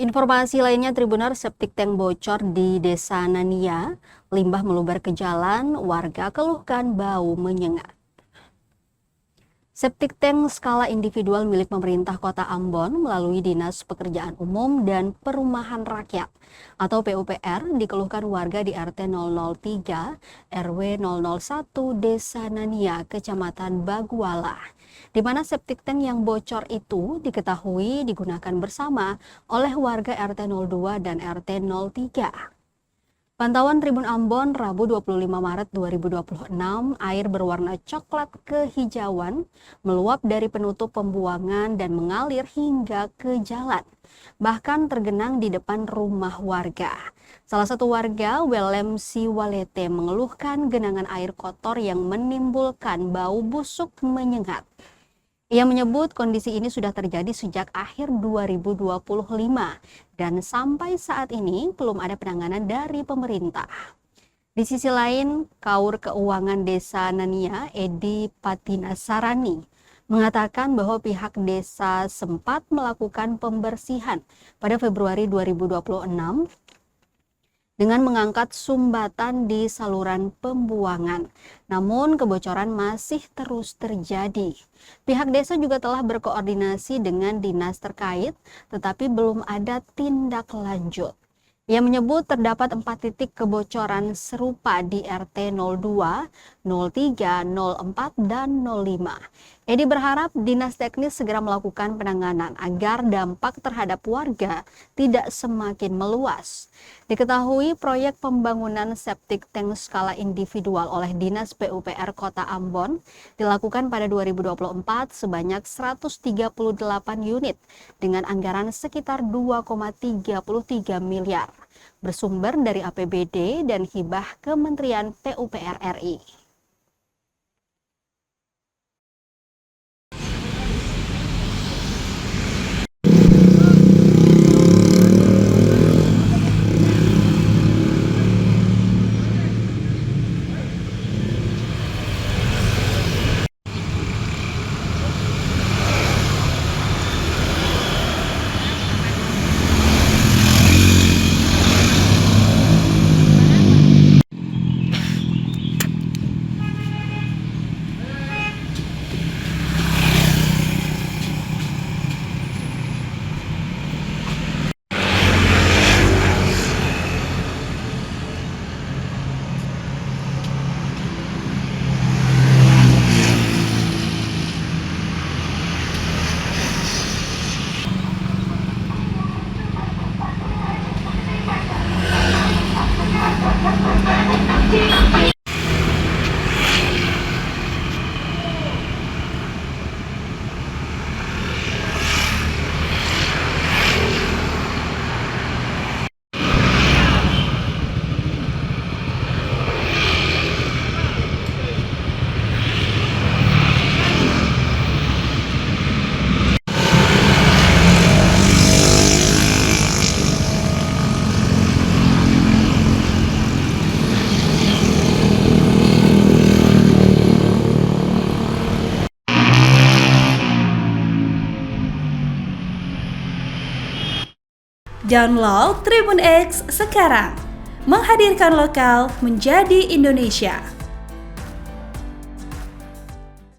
Informasi lainnya, Tribuners, septic tank bocor di Desa Nania, limbah meluber ke jalan, warga keluhkan bau menyengat. Septic tank skala individual milik pemerintah Kota Ambon melalui Dinas Pekerjaan Umum dan Perumahan Rakyat atau PUPR dikeluhkan warga di RT 003 RW 001 Desa Nania, Kecamatan Baguala, di mana septic tank yang bocor itu diketahui digunakan bersama oleh warga RT 02 dan RT 03. Pantauan Tribun Ambon, Rabu 25 Maret 2026, air berwarna coklat kehijauan meluap dari penutup pembuangan dan mengalir hingga ke jalan, bahkan tergenang di depan rumah warga. Salah satu warga, Welem Siwalete, mengeluhkan genangan air kotor yang menimbulkan bau busuk menyengat. Ia menyebut kondisi ini sudah terjadi sejak akhir 2025 dan sampai saat ini belum ada penanganan dari pemerintah. Di sisi lain, Kaur Keuangan Desa Nania, Edi Patinasarani, mengatakan bahwa pihak desa sempat melakukan pembersihan pada Februari 2026 dengan mengangkat sumbatan di saluran pembuangan. Namun kebocoran masih terus terjadi. Pihak desa juga telah berkoordinasi dengan dinas terkait, tetapi belum ada tindak lanjut. Ia menyebut terdapat 4 titik kebocoran serupa di RT 02, 03, 04, dan 05. Edi berharap dinas teknis segera melakukan penanganan agar dampak terhadap warga tidak semakin meluas. Diketahui proyek pembangunan septic tank skala individual oleh Dinas PUPR Kota Ambon dilakukan pada 2024 sebanyak 138 unit dengan anggaran sekitar 2,33 miliar. Bersumber dari APBD dan hibah Kementerian PUPR RI. Download Tribun X sekarang, menghadirkan lokal menjadi Indonesia.